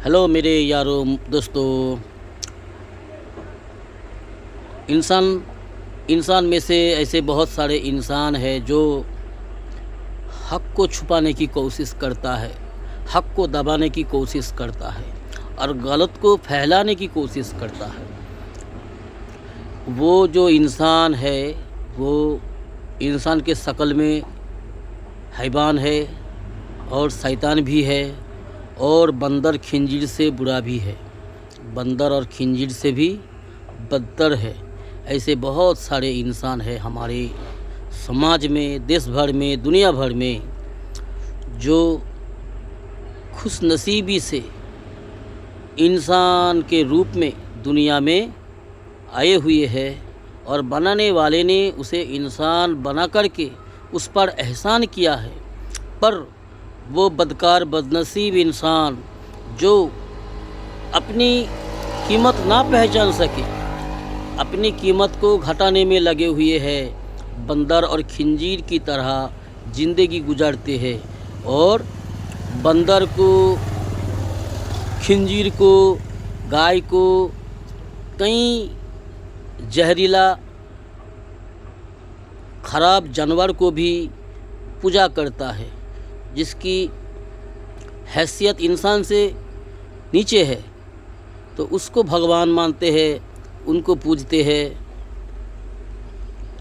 Hello मेरे यारों दोस्तों। इंसान इंसान में से ऐसे बहुत सारे इंसान हैं जो हक़ को छुपाने की कोशिश करता है, हक़ को दबाने की कोशिश करता है और गलत को फैलाने की कोशिश करता है। वो जो इंसान है वो इंसान के शक्ल में हैवान है और शैतान भी है और बंदर खंजीर से बुरा भी है, बंदर और खंजीर से भी बदतर है। ऐसे बहुत सारे इंसान हैं हमारे समाज में, देश भर में, दुनिया भर में, जो खुश नसीबी से इंसान के रूप में दुनिया में आए हुए हैं और बनाने वाले ने उसे इंसान बना करके उस पर एहसान किया है। पर वो बदकार बदनसीब इंसान जो अपनी कीमत ना पहचान सके, अपनी कीमत को घटाने में लगे हुए हैं, बंदर और खंजीर की तरह ज़िंदगी गुजारते हैं और बंदर को, खंजीर को, गाय को, कई जहरीला खराब जानवर को भी पूजा करता है, जिसकी हैसियत इंसान से नीचे है, तो उसको भगवान मानते हैं, उनको पूजते हैं।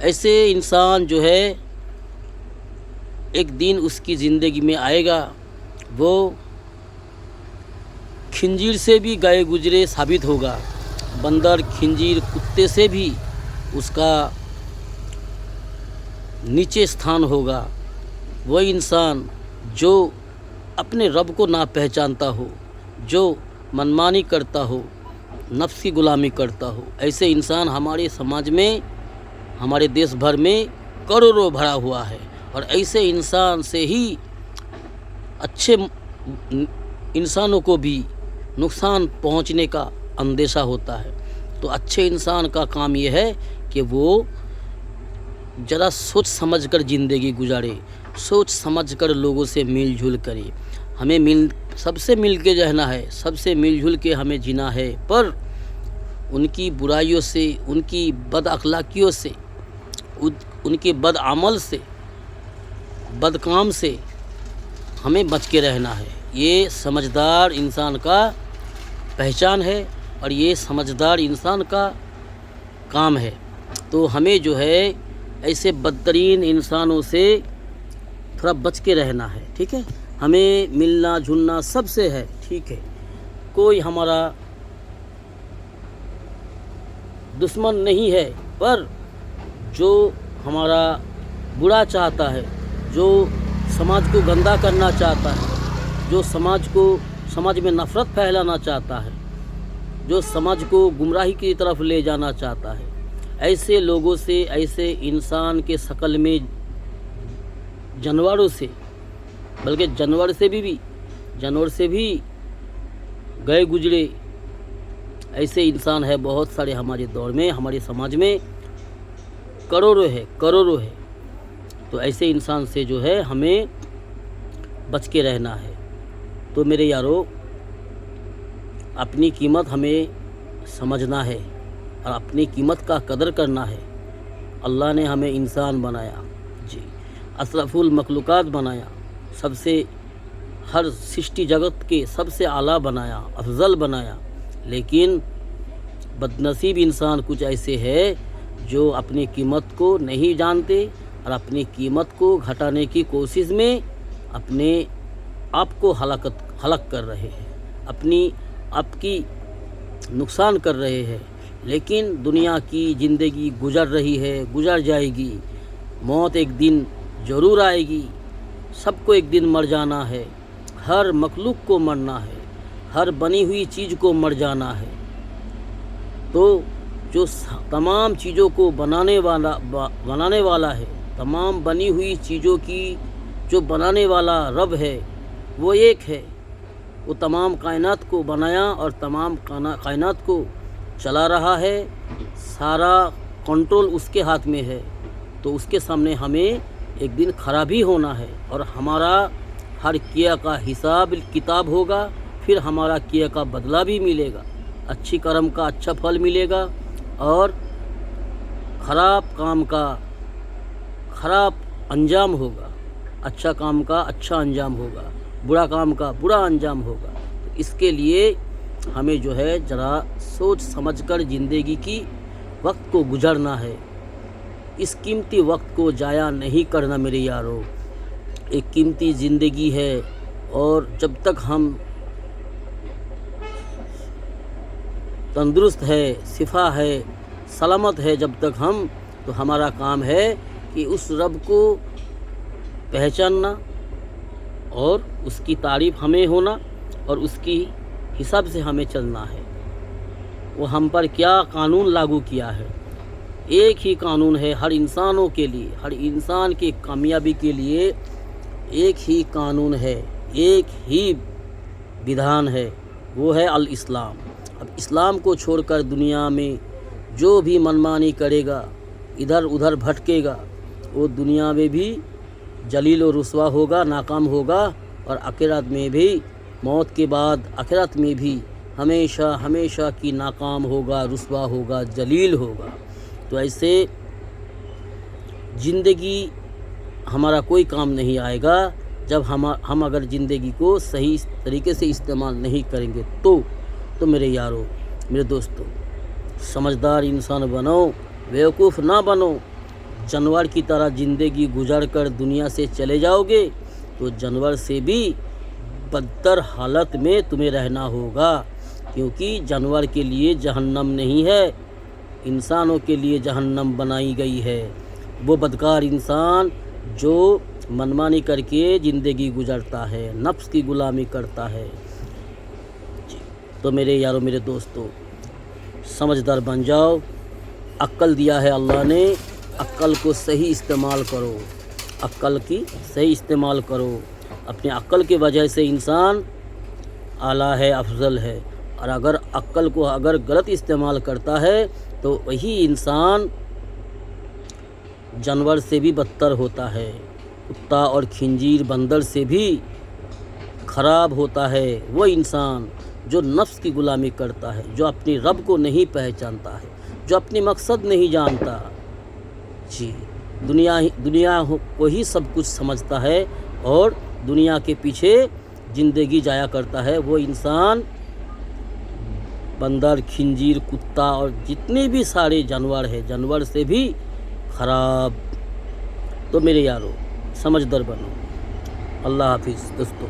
ऐसे इंसान जो है एक दिन उसकी ज़िंदगी में आएगा, वो खंजीर से भी गए गुजरे साबित होगा, बंदर खंजीर कुत्ते से भी उसका नीचे स्थान होगा। वो इंसान जो अपने रब को ना पहचानता हो, जो मनमानी करता हो, नफ्स की गुलामी करता हो, ऐसे इंसान हमारे समाज में, हमारे देश भर में करोड़ों भरा हुआ है। और ऐसे इंसान से ही अच्छे इंसानों को भी नुकसान पहुंचने का अंदेशा होता है। तो अच्छे इंसान का काम ये है कि वो ज़रा सोच समझ कर ज़िंदगी गुजारे, सोच समझ कर लोगों से मिल जुल करे। हमें सबसे मिल के रहना है, सबसे मिलजुल के हमें जीना है। पर उनकी बुराइयों से, उनकी बद अखलाकियों से, उनके बद अमल से, बदकाम से हमें बच के रहना है। ये समझदार इंसान का पहचान है और ये समझदार इंसान का काम है। तो हमें जो है ऐसे बदतरीन इंसानों से थोड़ा बच के रहना है, ठीक है। हमें मिलना जुलना सबसे है, ठीक है। कोई हमारा दुश्मन नहीं है, पर जो हमारा बुरा चाहता है, जो समाज को गंदा करना चाहता है, जो समाज में नफ़रत फैलाना चाहता है, जो समाज को गुमराही की तरफ ले जाना चाहता है, ऐसे लोगों से, ऐसे इंसान के शक्ल में जानवरों से, बल्कि जानवर से भी गए गुजरे ऐसे इंसान है बहुत सारे हमारे दौर में, हमारे समाज में करोड़ों है। तो ऐसे इंसान से जो है हमें बच के रहना है। तो मेरे यारों, अपनी कीमत हमें समझना है और अपनी कीमत का कदर करना है। अल्लाह ने हमें इंसान बनाया जी, अशरफुल मखलूक़ात बनाया, सबसे हर सृष्टि जगत के सबसे आला बनाया, अफजल बनाया। लेकिन बदनसीब इंसान कुछ ऐसे हैं जो अपनी कीमत को नहीं जानते और अपनी कीमत को घटाने की कोशिश में अपने आप को हलाक कर रहे हैं, अपनी आपकी नुकसान कर रहे हैं। लेकिन दुनिया की ज़िंदगी गुजर रही है, गुजर जाएगी। मौत एक दिन ज़रूर आएगी, सबको एक दिन मर जाना है, हर मखलूक को मरना है, हर बनी हुई चीज़ को मर जाना है। तो जो तमाम चीज़ों को बनाने वाला है, तमाम बनी हुई चीज़ों की जो बनाने वाला रब है वो एक है। वो तमाम कायनात को बनाया और तमाम कायनात को चला रहा है, सारा कंट्रोल उसके हाथ में है। तो उसके सामने हमें एक दिन खड़ा भी होना है और हमारा हर किया का हिसाब किताब होगा پھر ہمارا کیے کا بدلہ بھی ملے گا، اچھی کرم کا اچھا پھل ملے گا، اور خراب کام کا خراب انجام ہوگا، اچھا کام کا اچھا انجام ہوگا، برا کام کا برا انجام ہوگا۔ اس کے لیے ہمیں جو ہے ذرا سوچ سمجھ کر زندگی کی وقت کو گزارنا ہے، اس قیمتی وقت کو ضائع نہیں کرنا میرے یارو۔ ایک قیمتی زندگی ہے، اور جب تک ہم تندرست ہے، شفا ہے، سلامت ہے، جب تک ہم، تو ہمارا کام ہے کہ اس رب کو پہچاننا، اور اس کی تعریف ہمیں ہونا، اور اس کی حساب سے ہمیں چلنا ہے۔ وہ ہم پر کیا قانون لاگو کیا ہے؟ ایک ہی قانون ہے ہر انسانوں کے لیے، ہر انسان کی کامیابی کے لیے ایک ہی قانون ہے، ایک ہی بدھان ہے، وہ ہے الاسلام۔ اب اسلام کو چھوڑ کر دنیا میں جو بھی منمانی کرے گا، ادھر ادھر بھٹکے گا، وہ دنیا میں بھی ذلیل و رسوا ہوگا، ناکام ہوگا، اور آخرت میں بھی، موت کے بعد آخرت میں بھی ہمیشہ ہمیشہ کی ناکام ہوگا، رسوا ہوگا، ذلیل ہوگا۔ تو ایسے زندگی ہمارا کوئی کام نہیں آئے گا جب ہم اگر زندگی کو صحیح طریقے سے استعمال نہیں کریں گے تو میرے یارو، میرے دوستو، سمجھدار انسان بنو، بیوقوف نہ بنو۔ جانور کی طرح زندگی گزار کر دنیا سے چلے جاؤ گے تو جانور سے بھی بدتر حالت میں تمہیں رہنا ہوگا، کیونکہ جانور کے لیے جہنم نہیں ہے، انسانوں کے لیے جہنم بنائی گئی ہے۔ وہ بدکار انسان جو منمانی کر کے زندگی گزارتا ہے، نفس کی غلامی کرتا ہے۔ تو میرے یارو، میرے دوستو، سمجھدار بن جاؤ۔ عقل دیا ہے اللہ نے، عقل کو صحیح استعمال کرو، عقل کی صحیح استعمال کرو۔ اپنے عقل کی وجہ سے انسان اعلیٰ ہے، افضل ہے، اور اگر عقل کو غلط استعمال کرتا ہے تو وہی انسان جانور سے بھی بدتر ہوتا ہے، کتا اور خنزیر بندر سے بھی خراب ہوتا ہے۔ وہ انسان جو نفس کی غلامی کرتا ہے، جو اپنے رب کو نہیں پہچانتا ہے، جو اپنی مقصد نہیں جانتا، دنیا کو ہی سب کچھ سمجھتا ہے اور دنیا کے پیچھے زندگی جایا کرتا ہے، وہ انسان بندر، خنزیر، کتا اور جتنے بھی سارے جانور ہیں، جانور سے بھی خراب۔ تو میرے یارو، سمجھدار بنو۔ اللہ حافظ دوستو۔